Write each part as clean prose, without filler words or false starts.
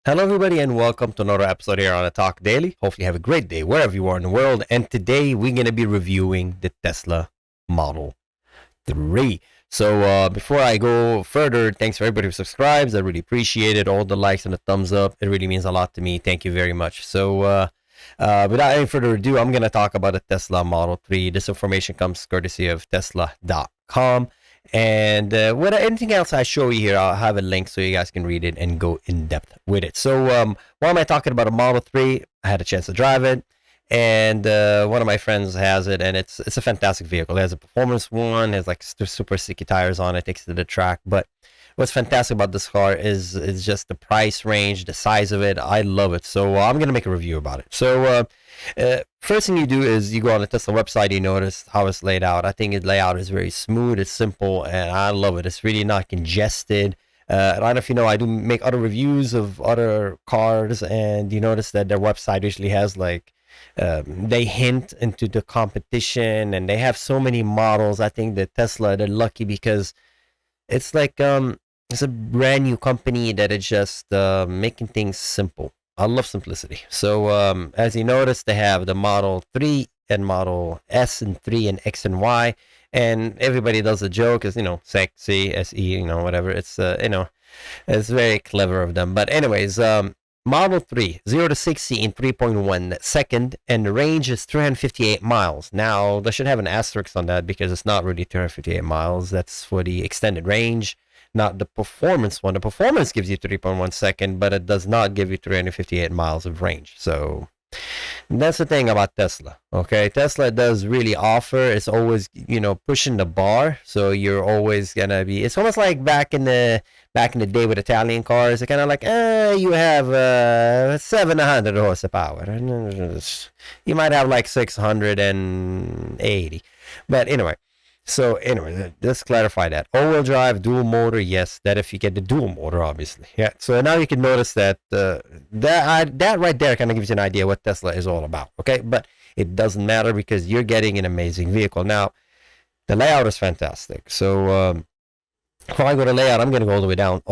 Hello, everybody, and welcome to another episode here on a Talk Daily. Hopefully, you have a great day wherever you are in the world. And today, we're going to be reviewing the Tesla Model 3. So, before I go further, thanks for everybody who subscribes. I really appreciate it. All the likes and the thumbs up. It really means a lot to me. Thank you very much. So, without any further ado, I'm going to talk about the Tesla Model 3. This information comes courtesy of Tesla.com. And with anything else I show you here, I'll have a link so you guys can read it and go in depth with it. So, why am I talking about a Model 3? I had a chance to drive it, and one of my friends has it, and it's a fantastic vehicle. It has a performance one, it has like super sticky tires on it, takes it to the track. But what's fantastic about this car is just the price range, the size of it. I love it. So I'm gonna make a review about it. So first thing you do is you go on the Tesla website. You notice how it's laid out. I think its layout is very smooth. It's simple, and I love it. It's really not congested. I don't know if you know, I do make other reviews of other cars, and you notice that their website usually has like they hint into the competition, and they have so many models. I think that Tesla, they're lucky because it's like it's a brand new company that is just making things simple. I love simplicity. So as you notice, they have the Model 3 and Model S and 3 and X and Y. And everybody does a joke, is, sexy, SE, whatever. It's very clever of them. But anyways, Model 3, 0 to 60 in 3.1 second, and the range is 358 miles. Now, they should have an asterisk on that because it's not really 358 miles. That's for the extended range, not the performance one. The performance gives you 3.1 second, but it does not give you 358 miles of range. So that's the thing about Tesla. Okay, Tesla does really offer. It's always pushing the bar. So you're always gonna be. It's almost like back in the day with Italian cars. It's kind of like you have 700 horsepower. You might have like 680. But anyway. So anyway, let's clarify that. All-wheel drive, dual motor, yes. That if you get the dual motor, obviously. Yeah. So now you can notice that that right there kind of gives you an idea what Tesla is all about. Okay, but it doesn't matter because you're getting an amazing vehicle. Now, the layout is fantastic. So before I go to layout, I'm going to go all the way down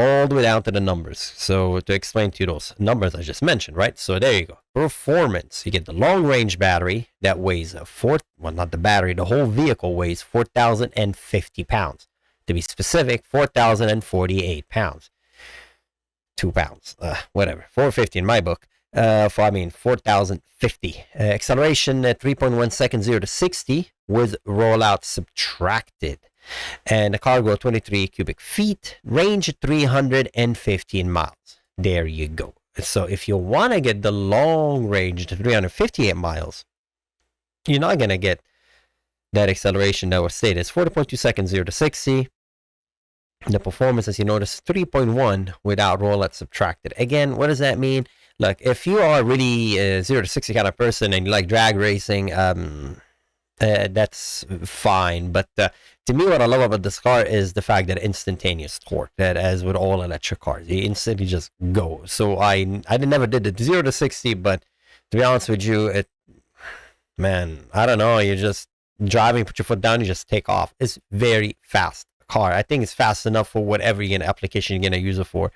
to the numbers. So to explain to you those numbers I just mentioned, right? So there you go. Performance. You get the long range battery that weighs not the battery, the whole vehicle weighs 4,050 pounds. To be specific, 4,048 pounds. 2 pounds, whatever. 450 in my book. 4,050. Acceleration at 3.1 seconds, 0 to 60 with rollout subtracted. And the cargo 23 cubic feet, range 315 miles. There you go. So if you want to get the long range to 358 miles, you're not going to get that acceleration that was stated. It's 40.2 seconds, 0 to 60. The performance, as you notice, 3.1 without rollout subtracted. Again, what does that mean? Look, if you are really a 0 to 60 kind of person and you like drag racing, that's fine. But to me, what I love about this car is the fact that instantaneous torque, that as with all electric cars, you instantly just go. So I never did the 0 to 60, but to be honest with you, I don't know, you're just driving, put your foot down, you just take off. It's very fast car. I think it's fast enough for whatever application you're gonna use it for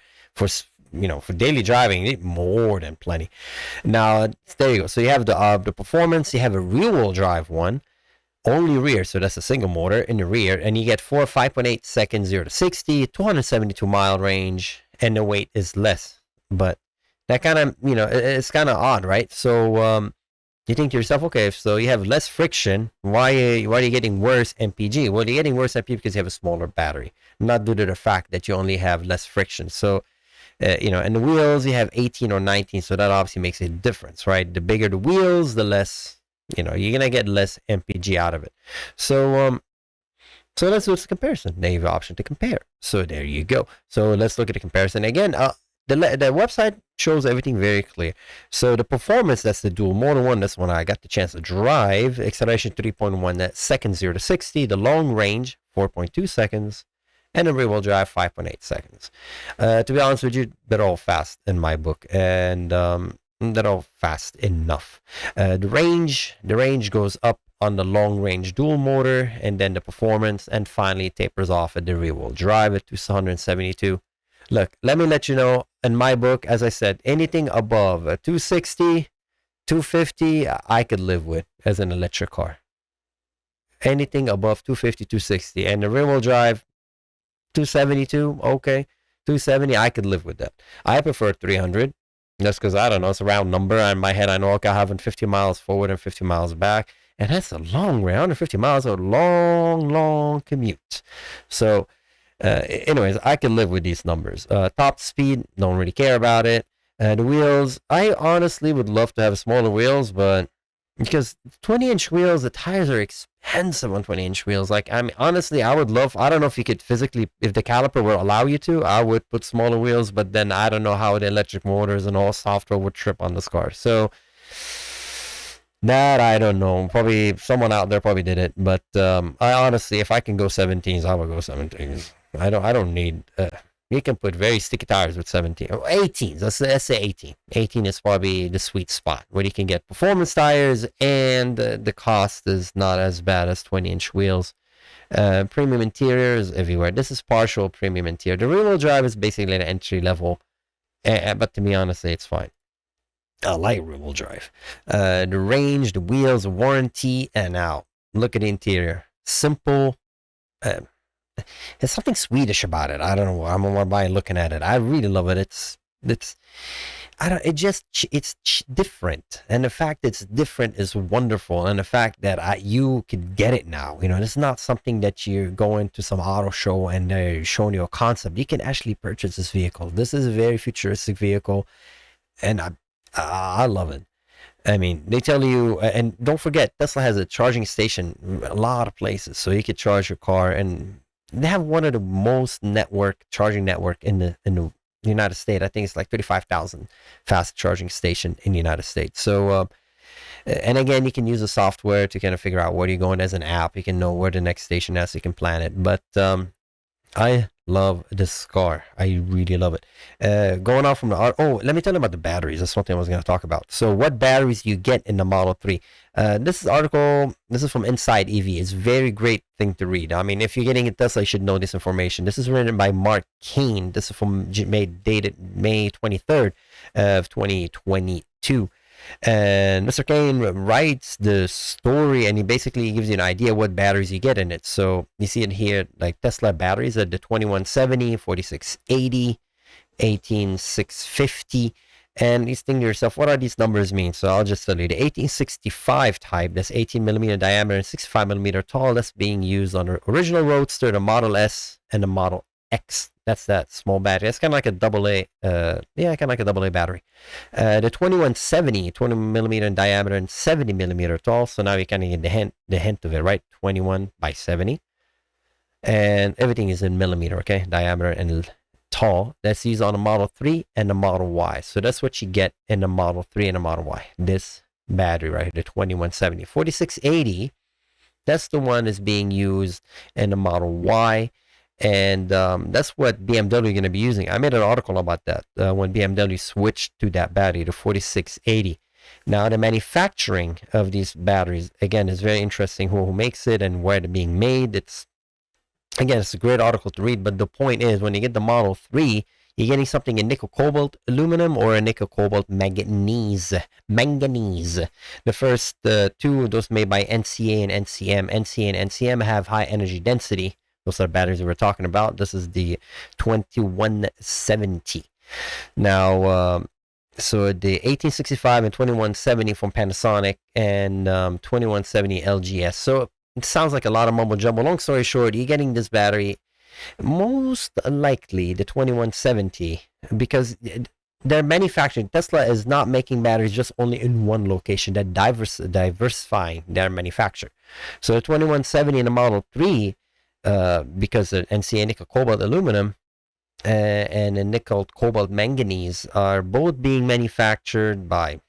daily driving, more than plenty. Now there you go. So you have the performance. You have a rear-wheel drive one, only rear, so that's a single motor in the rear, and you get 5.8 seconds, 0 to 60, 272 mile range, and the weight is less. But that kind of it's kind of odd, right? So you think to yourself, okay, so you have less friction. Why are you getting worse MPG? Well, you're getting worse MPG because you have a smaller battery, not due to the fact that you only have less friction. So and the wheels, you have 18 or 19, so that obviously makes a difference, right? The bigger the wheels, the less, you're gonna get less MPG out of it. So let's do this comparison. Now you have the option to compare. So there you go. So let's look at the comparison again. The website shows everything very clear. So the performance, that's the dual motor one. That's one I got the chance to drive. Acceleration 3.1 seconds, 0 to 60. The long range 4.2 seconds. And the rear-wheel drive 5.8 seconds. To be honest with you, they're all fast in my book, and they're all fast enough. The range goes up on the long range dual motor, and then the performance, and finally tapers off at the rear-wheel drive at 272. Look, let me let you know, in my book, as I said, anything above a 260, 250, I could live with as an electric car. Anything above 250, 260. And the rear wheel drive, 272, okay. 270, I could live with that. I prefer 300. That's because, I don't know, it's a round number. In my head, I know, okay, having 50 miles forward and 50 miles back. And that's a long way. 150 miles, a long, long commute. So, anyways, I can live with these numbers. Top speed, don't really care about it. The wheels, I honestly would love to have smaller wheels, but because 20-inch wheels, the tires are expensive on 20-inch wheels. Like, I mean, honestly, I would love, I don't know if you could physically, if the caliper will allow you to, I would put smaller wheels, but then I don't know how the electric motors and all software would trip on this car. So, that I don't know. Probably someone out there probably did it, but I honestly, if I can go 17s, I would go 17s. I don't need. You can put very sticky tires with 17 or 18s. Let's say 18. 18 is probably the sweet spot where you can get performance tires, and the cost is not as bad as 20-inch wheels. Premium interiors everywhere. This is partial premium interior. The rear-wheel drive is basically an entry level, but to me, honestly, it's fine. I like rear-wheel drive. The range, the wheels, the warranty, and now look at the interior. Simple. Uh, there's something Swedish about it. I don't know. I'm more by looking at it. I really love it. It's I don't. It just it's different, and the fact it's different is wonderful. And the fact that you could get it now, it's not something that you're going to some auto show and they're showing you a concept. You can actually purchase this vehicle. This is a very futuristic vehicle, and I love it. I mean, they tell you, and don't forget, Tesla has a charging station a lot of places, so you could charge your car, and they have one of the most charging network in the United States. I think it's like 35,000 fast charging station in the United States. So, and again, you can use the software to kind of figure out where you're going as an app. You can know where the next station is. You can plan it. But I love this car. I really love it. Going off from let me tell you about the batteries. That's something I was going to talk about. So, what batteries you get in the Model 3? This is from Inside EV. It's a very great thing to read. I mean, if you're getting a Tesla, you should know this information. This is written by Mark Kane. This is dated May 23rd of 2022. And Mr. Kane writes the story, and he basically gives you an idea what batteries you get in it. So you see it here, like Tesla batteries at the 2170, 4680, 18650. And you think to yourself, what are these numbers mean? So I'll just tell you the 1865 type, that's 18 millimeter diameter and 65 millimeter tall. That's being used on the original Roadster, the Model S, and the Model X. That's that small battery. It's kind of like a AA, kind of like a AA battery. The 2170, 20 millimeter in diameter and 70 millimeter tall. So now you kind of get the hint of it, right? 21 by 70. And everything is in millimeter, okay? Diameter and tall. That's used on the Model 3 and the Model Y. So that's what you get in the Model 3 and the Model Y. This battery right here, the 2170. 4680, that's the one that's being used in the Model Y. And that's what BMW is going to be using. I made an article about that when BMW switched to that battery, the 4680. Now, the manufacturing of these batteries, again, is very interesting. Who makes it and where they're being made. It's a great article to read. But the point is, when you get the Model 3, you're getting something in nickel cobalt aluminum or a nickel cobalt manganese. The first two of those made by NCA and NCM. NCA and NCM have high energy density. Those are batteries we were talking about. This is the 2170. Now, so the 1865 and 2170 from Panasonic and 2170 LGS. So it sounds like a lot of mumbo jumbo. Long story short, you're getting this battery, most likely the 2170, because they're manufacturing. Tesla is not making batteries just only in one location. They're diversifying their manufacture. So the 2170 in the Model 3, because the NCA nickel cobalt aluminum and the nickel cobalt manganese are both being manufactured by,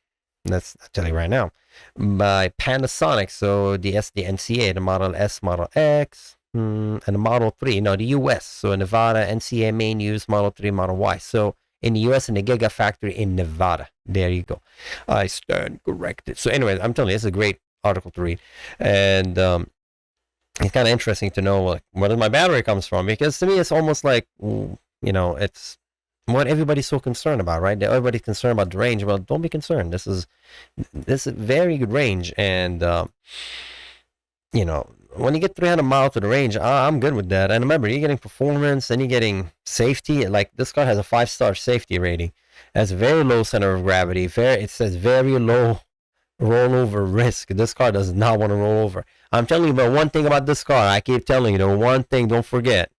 I'll tell you right now, by Panasonic. So the NCA, the Model S, Model X, and the Model 3, the US. So Nevada, NCA main use, Model 3, Model Y. So in the US, in the Gigafactory in Nevada. There you go. I stand corrected. So anyway, I'm telling you, it's a great article to read. And it's kind of interesting to know where my battery comes from, because to me it's almost like, it's what everybody's so concerned about, right? Everybody's concerned about the range. Well, don't be concerned. This is very good range, and you know, when you get 300 miles to the range, I'm good with that. And remember, you're getting performance and you're getting safety. Like this car has a 5-star safety rating, has very low center of gravity. It says very low rollover risk. This car does not want to roll over. I'm telling you about one thing about this car. I keep telling you, the one thing, don't forget.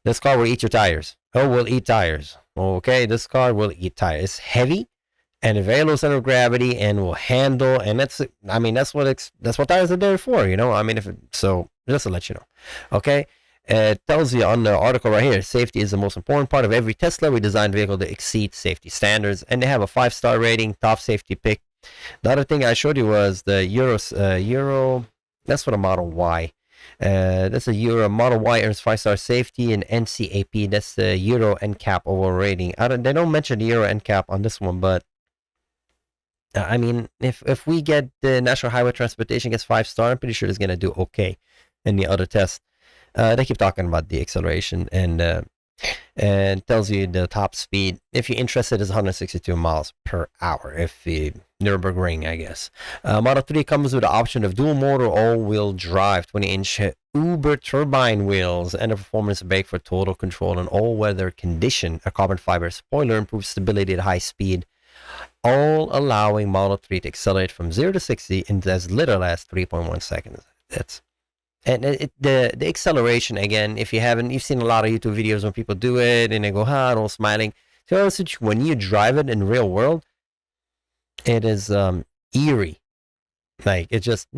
This car will eat your tires. Oh, will eat tires. Okay, this car will eat tires. It's heavy and a very low center of gravity and will handle. And that's what tires are there for, you know. I mean, so just to let you know, okay. It tells you on the article right here, safety is the most important part of every Tesla. We designed the vehicle to exceed safety standards, and they have a 5-star rating, top safety pick. The other thing I showed you was the Euro. That's for the Model Y. That's a Euro Model Y earns 5-star safety and NCAP. That's the Euro NCAP overall rating. They don't mention the Euro NCAP on this one, but I mean, if we get the National Highway Transportation gets 5-star, I'm pretty sure it's gonna do okay in the other tests. They keep talking about the acceleration and tells you the top speed. If you're interested, is 162 miles per hour. If the Nürburgring, I guess. Model 3 comes with the option of dual motor all-wheel drive, 20-inch Überturbine wheels, and a performance brake for total control in all-weather condition. A carbon fiber spoiler improves stability at high speed, all allowing Model 3 to accelerate from 0 to 60 in as little as 3.1 seconds. The acceleration, again, if you've seen a lot of YouTube videos when people do it and they go, all smiling. So when you drive it in real world, it is eerie. Like, it just,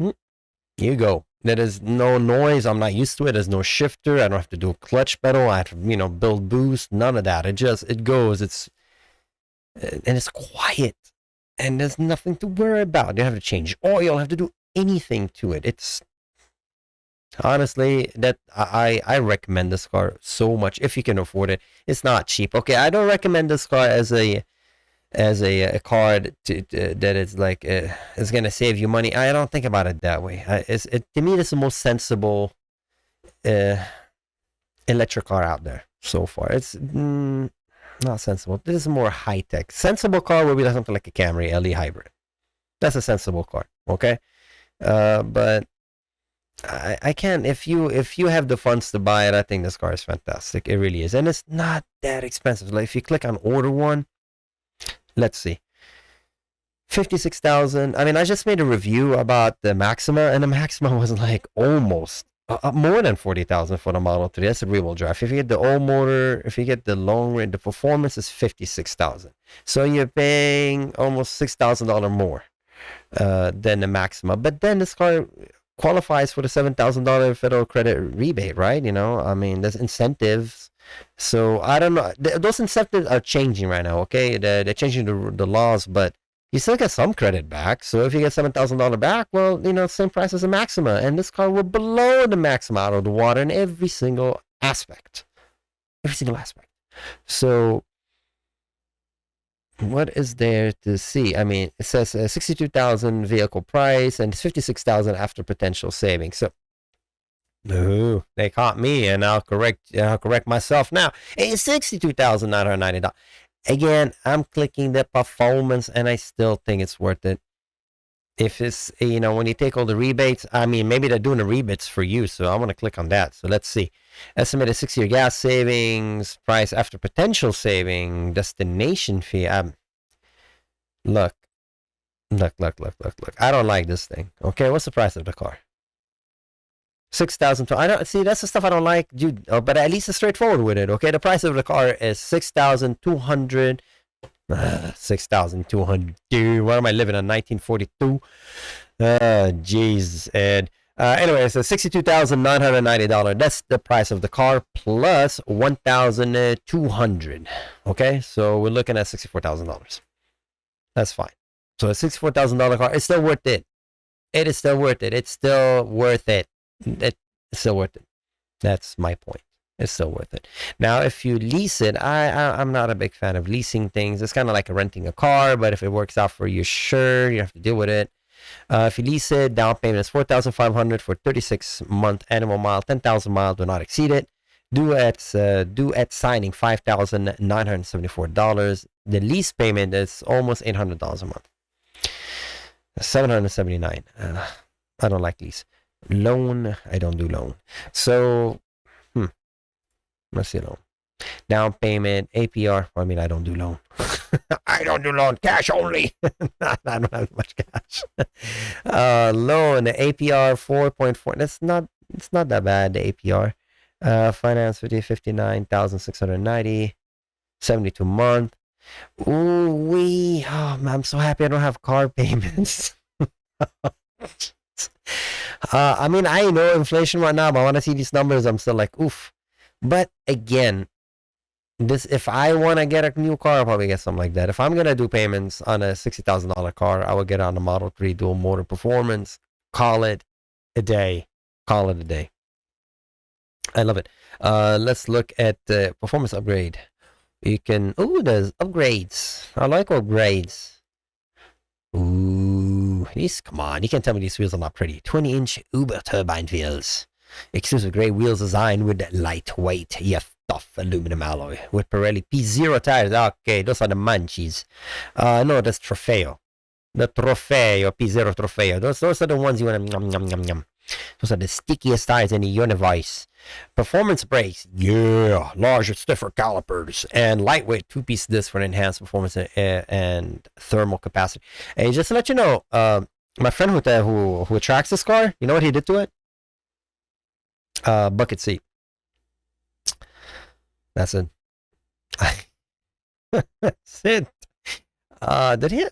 you go. There is no noise. I'm not used to it. There's no shifter. I don't have to do a clutch pedal. I have to, build boost. None of that. It goes. And it's quiet. And there's nothing to worry about. You don't have to change oil. You don't have to do anything to it. It's, honestly, that I recommend this car so much if you can afford it. It's not cheap. Okay, I don't recommend this car as a car that is like is gonna save you money. I don't think about it that way. To me, this is the most sensible electric car out there so far. It's not sensible. This is more high tech. Sensible car would be something like a Camry LE hybrid. That's a sensible car. Okay, but I can't. If you have the funds to buy it, I think this car is fantastic. It really is, and it's not that expensive. Like if you click on order one, let's see, 56,000. I mean, I just made a review about the Maxima, and the Maxima was like almost more than 40,000 for the Model 3. That's a rear-wheel drive. If you get the all motor, if you get the long range, the performance is 56,000. So you're paying almost $6,000 more than the Maxima. But then this car qualifies for the $7,000 federal credit rebate, right? I mean, there's incentives. So I don't know. Those incentives are changing right now. Okay, they're changing the laws, but you still get some credit back. So if you get $7,000 back, well, same price as a Maxima, and this car will blow the Maxima out of the water in every single aspect. So what is there to see? I mean, it says 62,000 vehicle price and 56,000 after potential savings. So, no, they caught me, and I'll correct myself now. It's $62,990. Again, I'm clicking the performance, and I still think it's worth it. If it's when you take all the rebates, I mean, maybe they're doing the rebates for you, so I'm gonna click on that. So let's see. Estimated 6-year gas savings, price after potential saving, destination fee. Look. I don't like this thing. Okay, what's the price of the car? 6,000. I don't see. That's the stuff I don't like, dude. But at least it's straightforward with it. Okay, the price of the car is 6,200. 6,200. Dude, where am I living in 1942? Jeez, Ed. Anyway, so $62,990. That's the price of the car plus $1,200. Okay, so we're looking at $64,000. That's fine. So a $64,000 car, it's still worth it. It is still worth it. It's still worth it. It's still worth it. That's my point. It's still worth it. Now, if you lease it, I'm not a big fan of leasing things. It's kind of like renting a car, but if it works out for you, sure, you have to deal with it. If you lease it, down payment is $4,500 for 36-month annual mile. 10,000 miles do not exceed it. Due at signing $5,974. The lease payment is almost $800 a month. 779. I don't like lease. Loan, I don't do loan. So, let's see loan. Down payment, APR. I mean, I don't do loan. I don't do loan. Cash only. I don't have much cash. Loan, APR 4.4. It's not that bad, the APR. Finance 59,690. 72 month. Ooh, I'm so happy I don't have car payments. I mean, I know inflation right now, but I want to see these numbers. I'm still like, oof. But again, if I want to get a new car, I'll probably get something like that. If I'm gonna do payments on a $60,000 car, I would get on a Model 3 dual motor performance. Call it a day. Call it a day. I love it. Let's look at the performance upgrade. You can. Ooh, there's upgrades. I like upgrades. Ooh, these. Come on, you can tell me these wheels are not pretty. 20-inch Überturbine wheels. Exclusive gray wheels designed with lightweight, tough aluminum alloy with Pirelli P0 tires. Okay, those are the munchies. No, that's Trofeo. The Trofeo, P0 Trofeo. Those are the ones you want to yum. Those are the stickiest tires in the universe. Performance brakes, yeah. Larger, stiffer calipers and lightweight two-piece disc for enhanced performance and thermal capacity. And just to let you know, my friend who tracks this car, you know what he did to it? Bucket seat. That's it. That's it. Did he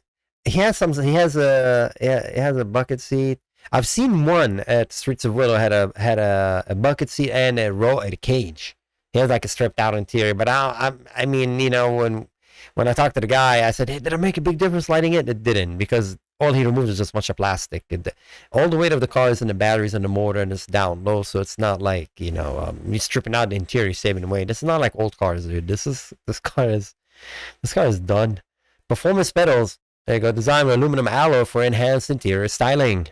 has a bucket seat. I've seen one at Streets of Willow had a bucket seat and a cage. He has like a stripped out interior, but I mean, you know, when I talked to the guy, I said, hey, did it make a big difference lighting it? It didn't, because all he removed is just a bunch of plastic. All the weight of the car is in the batteries and the motor, and it's down low, so it's not like, you know, you're stripping out the interior, saving weight. This is not like old cars, dude. This car is done. Performance pedals. There you go. Designed with aluminum alloy for enhanced interior styling.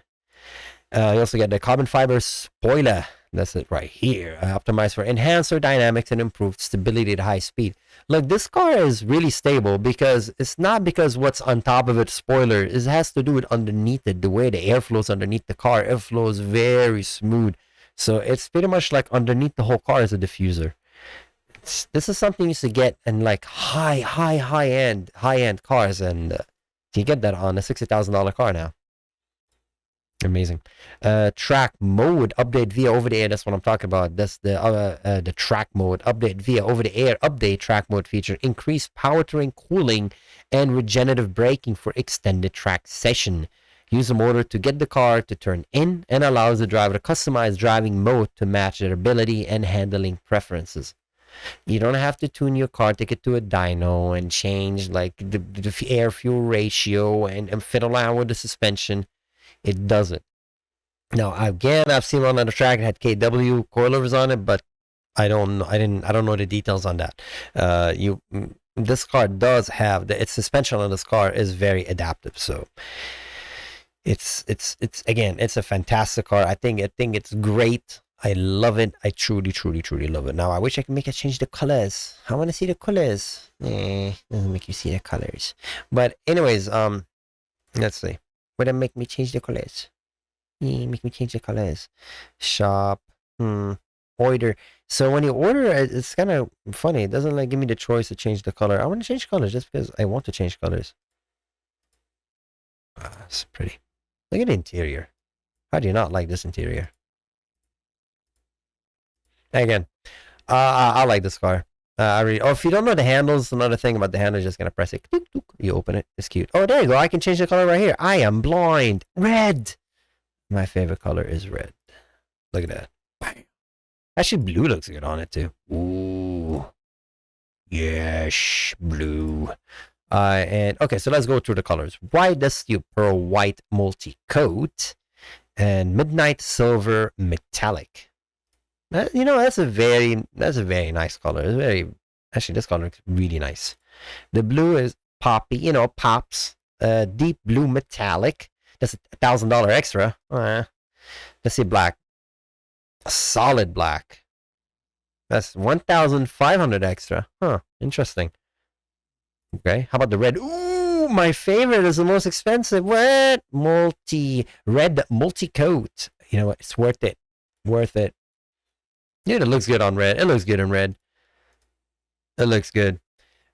You also get the carbon fiber spoiler. That's it right here. Optimized for enhanced aerodynamics and improved stability at high speed. Look, this car is really stable because it's not because what's on top of it spoiler. It has to do with underneath it. The way the air flows underneath the car. Airflow is very smooth. So it's pretty much like underneath the whole car is a diffuser. This is something you used to get in like high end cars, and you get that on a $60,000 car now. Amazing. Track mode update via over the air. That's what I'm talking about. That's the track mode update via over the air update track mode feature. Increased powertrain cooling and regenerative braking for extended track session. Use the motor to get the car to turn in and allows the driver to customize driving mode to match their ability and handling preferences. You don't have to tune your car, take it to a dyno and change like the air fuel ratio and fiddle around with the suspension. It doesn't. Now again, I've seen one on the track that had KW coilovers on it, but I don't know the details on that. This car does have its suspension on this car is very adaptive, so it's again, it's a fantastic car. I think it's great. I love it. I truly love it. Now I wish I could make it change the colors. I want to see the colors. Doesn't make you see the colors. But anyways, let's see. Would it make me change the colors? Make me change the colors. Shop. Order. So when you order, it's kind of funny. It doesn't like give me the choice to change the color. I want to change colors just because I want to change colors. It's pretty. Look at the interior. How do you not like this interior? Again, I like this car. If you don't know the handles, another thing about the handle, just gonna press it. You open it. It's cute. Oh, there you go. I can change the color right here. I am blind. Red. My favorite color is red. Look at that. Bam. Actually, blue looks good on it too. Ooh. Yes, blue. And okay, so let's go through the colors. White Dusty Pearl White Multi-Coat and Midnight Silver Metallic. You know, that's a very nice color. It's very, actually, this color looks really nice. The blue is poppy, you know, pops. Deep blue metallic. That's $1,000 extra. Let's see black. Solid black. That's 1,500 extra. Huh, interesting. Okay, how about the red? Ooh, my favorite is the most expensive. What? Red multi-coat. You know what? It's worth it. Worth it. Yeah, it looks good on red. It looks good in red. It looks good.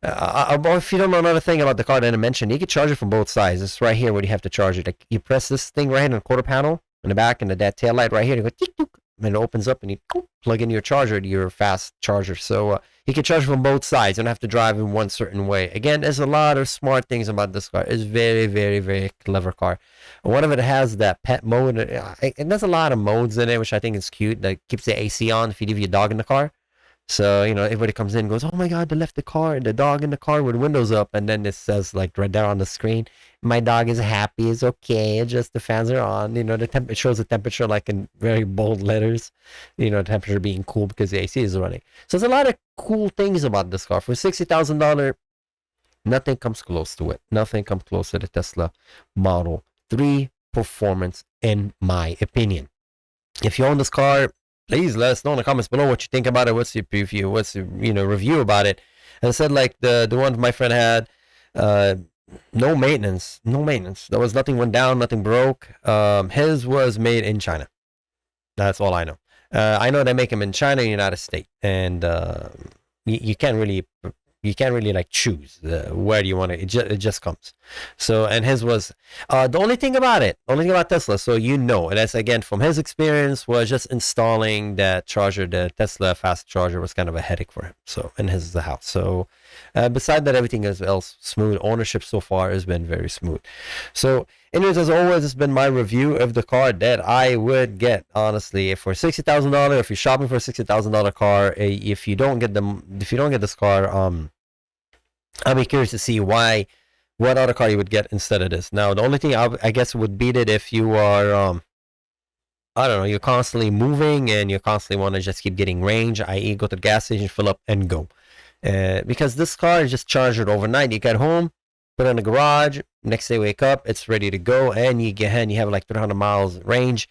If you don't know another thing about the car that I mentioned, you can charge it from both sides. It's right here where you have to charge it. Like, you press this thing right here in the quarter panel in the back, and that tail light right here. You go tick, tick, and it opens up, and you plug in your charger to your fast charger. So you can charge from both sides. You don't have to drive in one certain way. Again, there's a lot of smart things about this car. It's very, very, very clever car. One of it has that pet mode. And there's a lot of modes in it, which I think is cute. That keeps the AC on if you leave your dog in the car. So, you know, everybody comes in and goes, oh my God, they left the dog in the car with windows up. And then it says, like, right there on the screen, my dog is happy, it's okay, it's just the fans are on. You know, it shows the temperature, like, in very bold letters, you know, temperature being cool because the AC is running. So there's a lot of cool things about this car. For $60,000, nothing comes close to it. Nothing comes close to the Tesla Model 3 performance, in my opinion. If you own this car, please let us know in the comments below what you think about it. What's your preview? What's your, review about it? And I said, like, the one my friend had, no maintenance. There was nothing went down, nothing broke. His was made in China. That's all I know. I know they make them in China, United States, and you can't really like choose where do you want it. It just comes. So, and his was the only thing about Tesla, so and that's again from his experience, was just installing that charger. The Tesla fast charger was kind of a headache for him. So, and his is the house. So beside that, everything else smooth. Ownership so far has been very smooth. So anyways, as always, it's been my review of the car that I would get, honestly. If for $60,000, if you're shopping for a $60,000 car, if you don't get this car, I'll be curious to see what other car you would get instead of this. Now, the only thing I guess would beat it if you are, I don't know, you're constantly moving and you constantly want to just keep getting range, i.e. go to the gas station, fill up, and go. Because this car is just charged overnight. You get home, put it in the garage, next day wake up, it's ready to go, and you have like 300 miles range.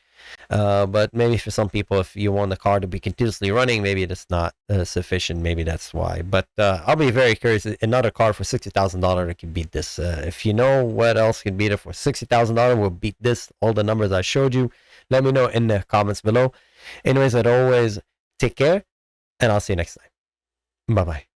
But maybe for some people, if you want the car to be continuously running, maybe it's not sufficient. Maybe that's why. But I'll be very curious. Another car for $60,000 that can beat this. If you know what else can beat it for $60,000, will beat this. All the numbers I showed you. Let me know in the comments below. Anyways, as always, take care, and I'll see you next time. Bye bye.